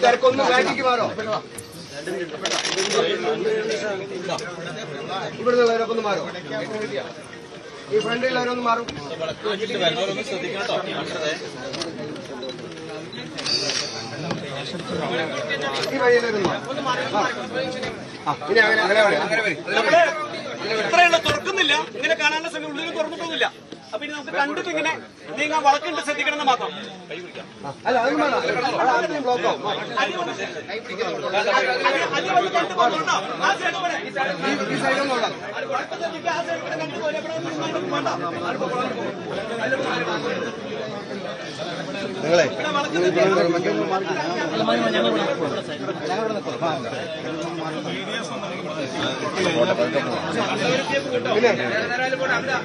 തിരക്കൊന്നും ബാക്കിക്ക് മാറോ ഇവിടെ നിന്നുള്ളവരൊക്കെ ഒന്ന് മാറും ഈ ഫ്രണ്ടിലുള്ളവരൊന്ന് മാറും ഈ വഴിയിലൊരു ഇത്രയുള്ള തുറക്കുന്നില്ല ഇങ്ങനെ കാണാനുള്ള സമയം ഉള്ളിൽ തുറന്നിട്ടൊന്നുമില്ല അപ്പൊ ഇനി നമുക്ക് കണ്ടിട്ട് ഇങ്ങനെ നീങ്ങാൻ വളക്കുണ്ട് ശ്രദ്ധിക്കണം എന്ന് മാത്രം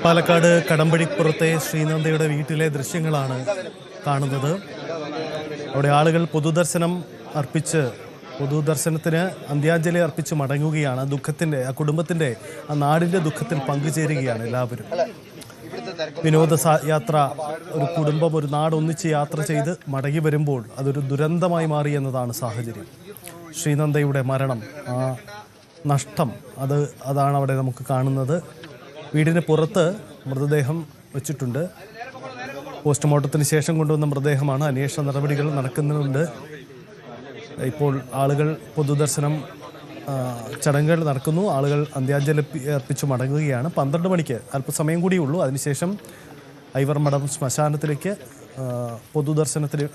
പാലക്കാട് കടമ്പഴിപ്പുറത്തെ ശ്രീനന്ദയുടെ വീട്ടിലെ ദൃശ്യങ്ങളാണ് കാണുന്നത്. അവിടെ ആളുകൾ പൊതുദർശനത്തിന് അന്ത്യാഞ്ജലി അർപ്പിച്ച് മടങ്ങുകയാണ്. ആ കുടുംബത്തിന്റെ ആ നാടിന്റെ ദുഃഖത്തിൽ പങ്കുചേരുകയാണ് എല്ലാവരും. വിനോദ യാത്ര, ഒരു കുടുംബം, ഒരു നാട് ഒന്നിച്ച് യാത്ര ചെയ്ത് മടങ്ങി വരുമ്പോൾ അതൊരു ദുരന്തമായി മാറി എന്നതാണ് സാഹചര്യം. ശ്രീനന്ദയുടെ മരണം, ആ നഷ്ടം, അതാണ് അവിടെ നമുക്ക് കാണുന്നത്. വീടിന് പുറത്ത് മൃതദേഹം വെച്ചിട്ടുണ്ട്. പോസ്റ്റ്മോർട്ടത്തിന് ശേഷം കൊണ്ടുവന്ന മൃതദേഹമാണ്. അന്വേഷണ നടപടികൾ നടക്കുന്നുണ്ട്. ഇപ്പോൾ ആളുകൾ പൊതുദർശനം ചടങ്ങുകൾ നടക്കുന്നു. ആളുകൾ അന്ത്യാഞ്ജലി അർപ്പിച്ച് മടങ്ങുകയാണ്. 12 മണിക്ക് അല്പസമയം കൂടിയുള്ളൂ. അതിനുശേഷം ഐവർമഠം ശ്മശാനത്തിലേക്ക് പൊതുദർശനത്തിന്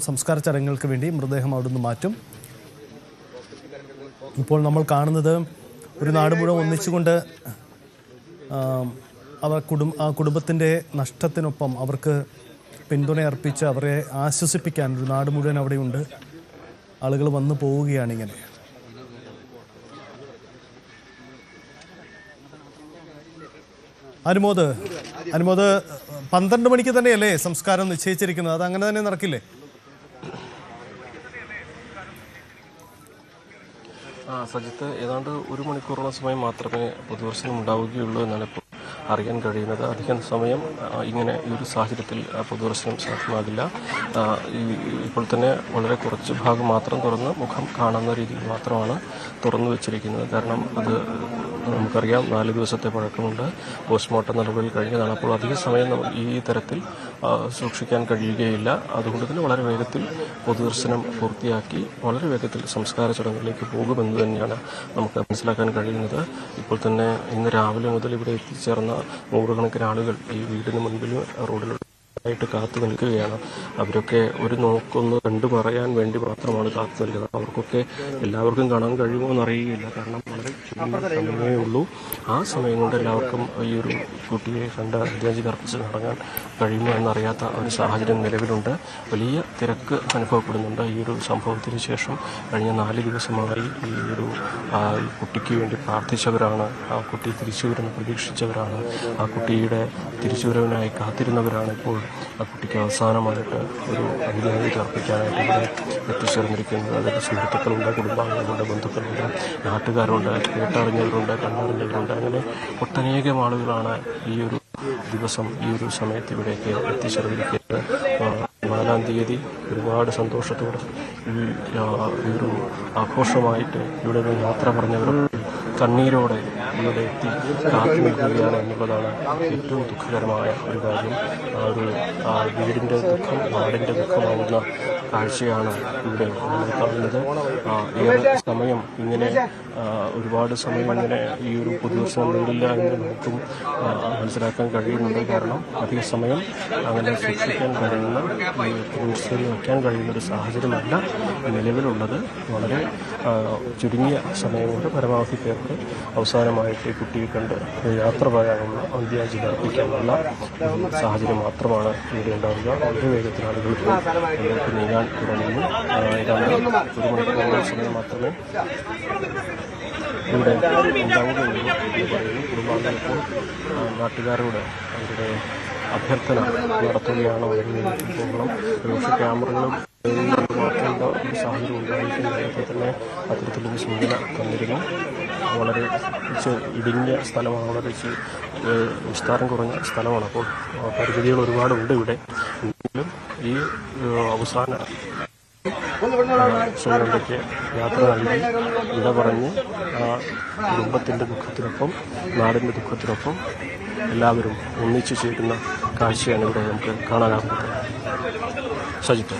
സംസ്കാര ചടങ്ങുകൾക്ക് വേണ്ടി മൃതദേഹം അവിടുന്ന് മാറ്റും. ഇപ്പോൾ നമ്മൾ കാണുന്നത് ഒരു നാട് മുഴുവൻ ഒന്നിച്ചുകൊണ്ട് ആ കുടുംബത്തിൻ്റെ നഷ്ടത്തിനൊപ്പം അവർക്ക് പിന്തുണ അർപ്പിച്ച് അവരെ ആശ്വസിപ്പിക്കാൻ ഒരു നാട് മുഴുവൻ അവിടെയുണ്ട്. ആളുകൾ വന്നു പോവുകയാണ്. ഇങ്ങനെ അനുമോദ് 12 മണിക്ക് തന്നെയല്ലേ സംസ്കാരം നിശ്ചയിച്ചിരിക്കുന്നത്? അത് അങ്ങനെ തന്നെ നടക്കില്ലേ? സജിത്ത്, ഏതാണ്ട് 1 മണിക്കൂറോളം സമയം മാത്രമേ പൊതുദർശനം ഉണ്ടാവുകയുള്ളൂ എന്നാണ് ഇപ്പോൾ അറിയാൻ കഴിയുന്നത്. അധികം സമയം ഇങ്ങനെ ഈ ഒരു സാഹചര്യത്തിൽ പൊതുദർശനം സാധ്യമാകില്ല. ഇപ്പോൾ തന്നെ വളരെ കുറച്ച് ഭാഗം മാത്രം തുറന്ന് മുഖം കാണുന്ന രീതിയിൽ മാത്രമാണ് തുറന്നു വെച്ചിരിക്കുന്നത്. കാരണം അത് നമുക്കറിയാം, 4 ദിവസത്തെ പഴക്കമുണ്ട്. പോസ്റ്റ്മോർട്ടം നടപടികൾ കഴിഞ്ഞതാണ്. അപ്പോൾ അധിക സമയം ഈ തരത്തിൽ സൂക്ഷിക്കാൻ കഴിയുകയില്ല. അതുകൊണ്ട് തന്നെ വളരെ വേഗത്തിൽ പൊതുദർശനം പൂർത്തിയാക്കി വളരെ വേഗത്തിൽ സംസ്കാര ചടങ്ങുകളിലേക്ക് പോകുമെന്ന് തന്നെയാണ് നമുക്ക് മനസ്സിലാക്കാൻ കഴിയുന്നത്. ഇപ്പോൾ തന്നെ ഇന്ന് രാവിലെ മുതൽ ഇവിടെ എത്തിച്ചേർന്ന നൂറുകണക്കിന് ആളുകൾ ഈ വീടിന് മുൻപിൽ റോഡിലുള്ള ആയിട്ട് കാത്തു നിൽക്കുകയാണ്. അവരൊക്കെ ഒരു നോക്കൊന്ന് കണ്ടു പറയാൻ വേണ്ടി മാത്രമാണ് കാത്തു നിൽക്കുന്നത്. അവർക്കൊക്കെ എല്ലാവർക്കും കാണാൻ കഴിയുമോ എന്നറിയുകയില്ല. കാരണം വളരെ ചുരുങ്ങിയ സമയമേ ഉള്ളൂ. ആ സമയം കൊണ്ട് എല്ലാവർക്കും ഈ ഒരു കുട്ടിയെ കണ്ട് അന്ത്യാഞ്ജലി അർപ്പിച്ച് നടങ്ങാൻ കഴിയുമോ എന്നറിയാത്ത ഒരു സാഹചര്യം നിലവിലുണ്ട്. വലിയ തിരക്ക് അനുഭവപ്പെടുന്നുണ്ട്. ഈ ഒരു സംഭവത്തിന് ശേഷം കഴിഞ്ഞ 4 ദിവസമായി ഈ ഒരു കുട്ടിക്ക് വേണ്ടി പ്രാർത്ഥിച്ചവരാണ്, ആ കുട്ടി തിരിച്ചു വരുന്ന പ്രതീക്ഷിച്ചവരാണ്, ആ കുട്ടിയുടെ തിരിച്ചുവരവിനായി കാത്തിരുന്നവരാണ് ഇപ്പോൾ ആ കുട്ടിക്ക് അവസാനമായിട്ട് ഒരു അന്ത്യാഞ്ജലി അർപ്പിക്കാനായിട്ട് ഇവിടെ എത്തിച്ചേർന്നിരിക്കുന്നത്. അതിൽ സുഹൃത്തുക്കളുണ്ട്, കുടുംബാംഗങ്ങളുണ്ട്, ബന്ധുക്കളുണ്ട്, നാട്ടുകാരുണ്ട്, കേട്ടറിഞ്ഞവരുണ്ട്, കണ്ടറിഞ്ഞവരുണ്ട്. അങ്ങനെ ഒട്ടനേകം ആളുകളാണ് ഈ ഒരു ദിവസം, ഈ ഒരു സമയത്ത് ഇവിടേക്ക് എത്തിച്ചേർന്നിരിക്കുന്നത്. 4-ാം തീയതി ഒരുപാട് സന്തോഷത്തോടെ ഈ ഒരു ആഘോഷമായിട്ട് ഇവിടെ നിന്ന് യാത്ര പറഞ്ഞവരും കണ്ണീരോടെ ഇവിടെ എത്തി കാത്തു നിൽക്കുകയാണ് എന്നുള്ളതാണ് ഏറ്റവും ദുഃഖകരമായ ഒരു കാര്യം. ആ ഒരു വീടിൻ്റെ ദുഃഖം, നാടിൻ്റെ ദുഃഖമാവുന്ന കാഴ്ചയാണ് ഇവിടെ നമ്മൾ കാണുന്നത്. ഏറെ സമയം ഇങ്ങനെ ഒരുപാട് സമയം ഇങ്ങനെ ഈ ഒരു പൊതുദർശനം നേരില്ല എന്ന് നമുക്കും മനസ്സിലാക്കാൻ കഴിയുന്നുണ്ട്. കാരണം അധിക സമയം അങ്ങനെ സൂക്ഷിക്കാൻ കഴിയുന്ന, പൊതുദർശനം വയ്ക്കാൻ കഴിയുന്ന ഒരു സാഹചര്യമല്ല നിലവിലുള്ളത്. വളരെ ചുരുങ്ങിയ സമയം കൊണ്ട് പരമാവധി പേർക്ക് അവസാനമായിട്ട് ഈ കുട്ടിയെ കണ്ട് യാത്ര പറയാനുള്ള അന്ത്യാഞ്ജലി അർപ്പിക്കാനുള്ള സാഹചര്യം മാത്രമാണ് ഇവിടെ ഉണ്ടാവുക. വളരെ വേഗത്തിൽ ആളുകൾ മുന്നോട്ട് നീങ്ങാൻ തുടങ്ങുന്നു. ഏതാണ്ട് 1 മണിക്കൂറോളം സമയം മാത്രമേ ഇവിടെ ഉണ്ടാവുകയുള്ളൂ എന്ന് പറയുന്നു. കുടുംബാംഗങ്ങൾ ഇപ്പോൾ നാട്ടുകാരോട് അവരുടെ അഭ്യർത്ഥന നടത്തുകയാണ്. അവരിലേക്ക് പോകണം. ഒരുപക്ഷെ ക്യാമറകളും മാറ്റേണ്ട ഒരു സാഹചര്യം ഉണ്ടായിരിക്കും. നേരത്തെ തന്നെ അത്തരത്തിലൊരു സൂചന തന്നിരുന്നു. വളരെ ഇടുങ്ങിയ സ്ഥലമാണ്, വളരെ വിസ്താരം കുറഞ്ഞ സ്ഥലമാണ്. അപ്പോൾ പരിമിതികൾ ഒരുപാടുണ്ട് ഇവിടെ. എങ്കിലും ഈ അവസാന ശ്രീലങ്കയ്ക്ക് യാത്ര നൽകി വിട പറഞ്ഞ് ആ കുടുംബത്തിൻ്റെ ദുഃഖത്തിനൊപ്പം നാടിൻ്റെ ദുഃഖത്തിനൊപ്പം എല്ലാവരും ഒന്നിച്ചു ചേരുന്ന കാഴ്ചയാണ് ഇവിടെ നമുക്ക് കാണാനാകുന്നത്. സജിത്ത്,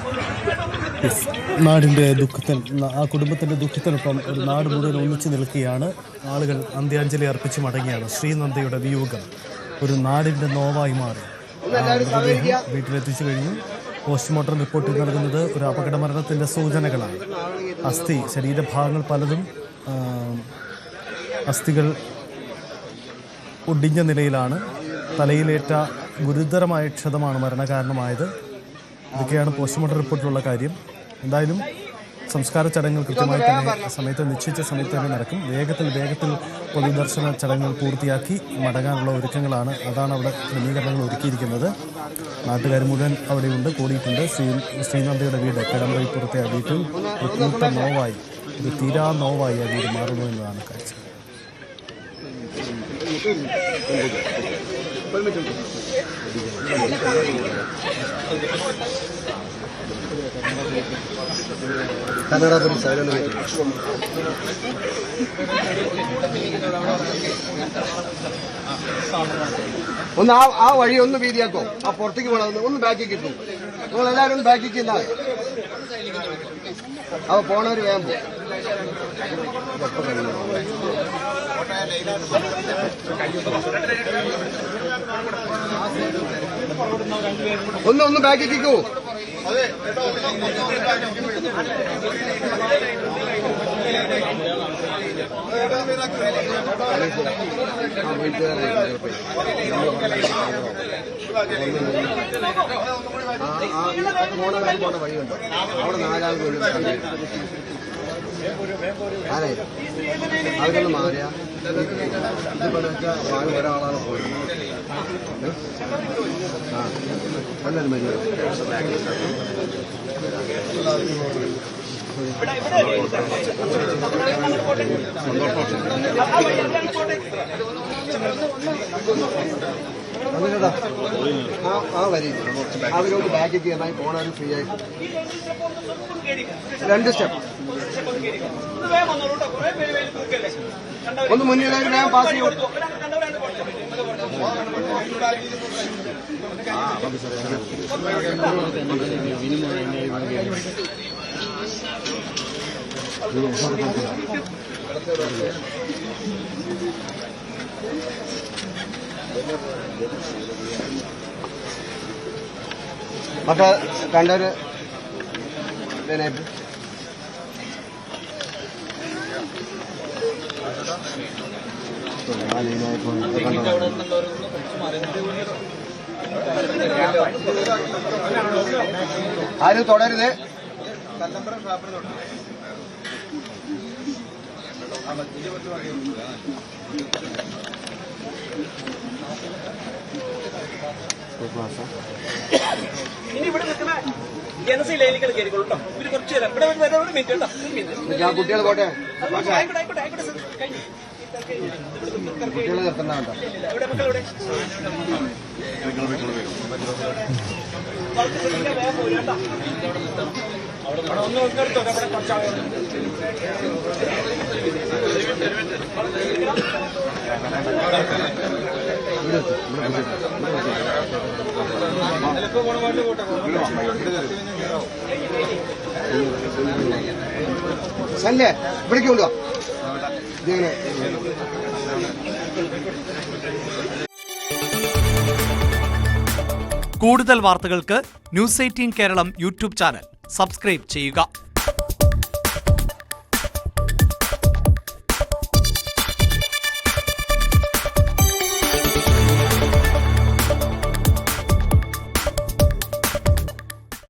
നാടിൻ്റെ ദുഃഖത്തിൽ, ആ കുടുംബത്തിൻ്റെ ദുഃഖത്തിനൊപ്പം ഒരു നാട് മുഴുവൻ ഒന്നിച്ചു നിൽക്കുകയാണ്. ആളുകൾ അന്ത്യാഞ്ജലി അർപ്പിച്ച് മടങ്ങിയാണ്. ശ്രീനന്ദയുടെ വിയോഗം ഒരു നാടിൻ്റെ നോവായി മാറി. മൃതദേഹം വീട്ടിലെത്തിച്ചു കഴിഞ്ഞു. പോസ്റ്റ്മോർട്ടം റിപ്പോർട്ടിൽ നൽകുന്നത് ഒരു അപകട മരണത്തിൻ്റെ സൂചനകളാണ്. ശരീരഭാഗങ്ങൾ പലതും അസ്ഥികൾ ഒടിഞ്ഞ നിലയിലാണ്. തലയിലേറ്റ ഗുരുതരമായ ക്ഷതമാണ് മരണകാരണമായത്. ഇതൊക്കെയാണ് പോസ്റ്റ്മോർട്ടം റിപ്പോർട്ടിലുള്ള കാര്യം. എന്തായാലും സംസ്കാര ചടങ്ങുകൾ കൃത്യമായി തന്നെ നിശ്ചയിച്ച സമയത്ത് തന്നെ നടക്കും. വേഗത്തിൽ പൊതുദർശന ചടങ്ങുകൾ പൂർത്തിയാക്കി മടങ്ങാനുള്ള ഒരുക്കങ്ങളാണ്. അതാണ് അവിടെ ക്രമീകരണങ്ങൾ ഒരുക്കിയിരിക്കുന്നത്. നാട്ടുകാർ മുഴുവൻ അവിടെയുണ്ട്, കൂടിയിട്ടുണ്ട്. ശ്രീനന്ദയുടെ വീട് കിടമ്പഴിപ്പുറത്തെ ആ വീട്ടിൽ ഒരു കൂട്ട നോവായി, ഒരു തീരാ നോവായി ആ വീട് മാറുന്നു എന്നതാണ് കാഴ്ച. ഒന്ന് ആ വഴി ഒന്ന് വീതിയാക്കോ. ആ പുറത്തേക്ക് പോകണം. ഒന്ന് ബാക്കിക്ക് കിട്ടും. നിങ്ങൾ എല്ലാവരും ഒന്ന് ബാക്കിക്ക് എന്താ അവ പോണവര് വേഗം ഒന്ന് ബാക്കിക്കോ. പോണ വഴിയുണ്ടോ അവിടെ 4 ആൾ അവരൊന്ന് മാറിയ ഒരാളാണ് പോയത്. വളരെ മതി. അങ്ങനെടാ ആ വരി അവരോട് ബാക്കിക്ക് കയറാൻ പോണവരും ഫ്രീ ആയിട്ട് 2 സ്റ്റെപ്പ് ഒന്ന് മുന്നിൽ ഞാൻ പാസ് ചെയ്യും. മറ്റേ കണ്ടൊരു ആരും തുടരുത്. ഇനി ഇവിടെ നിൽക്കുന്ന ജനസി ലൈനികൾ കയറിക്കോളൂ കേട്ടോ. ഇവര് കുറച്ച് നേരം ഇവിടെ ഒരു മിനിറ്റ് കേട്ടോ. കുട്ടികൾ പോട്ടെ. ആയിക്കോട്ടെ കഴിഞ്ഞു. കുട്ടികളെ നിർത്തണ്ട. ഇവിടെ മക്കളെവിടെ വേഗം പോയി കേട്ടോ. ഒന്ന് എടുത്തോ. അവിടെ കുറച്ചാളുകൾ സല്ലേ ഇവിടേക്ക് കൊണ്ടുവാ. കൂടുതൽ വാർത്തകൾക്ക് news 18 Keralam YouTube channel subscribe ചെയ്യുക.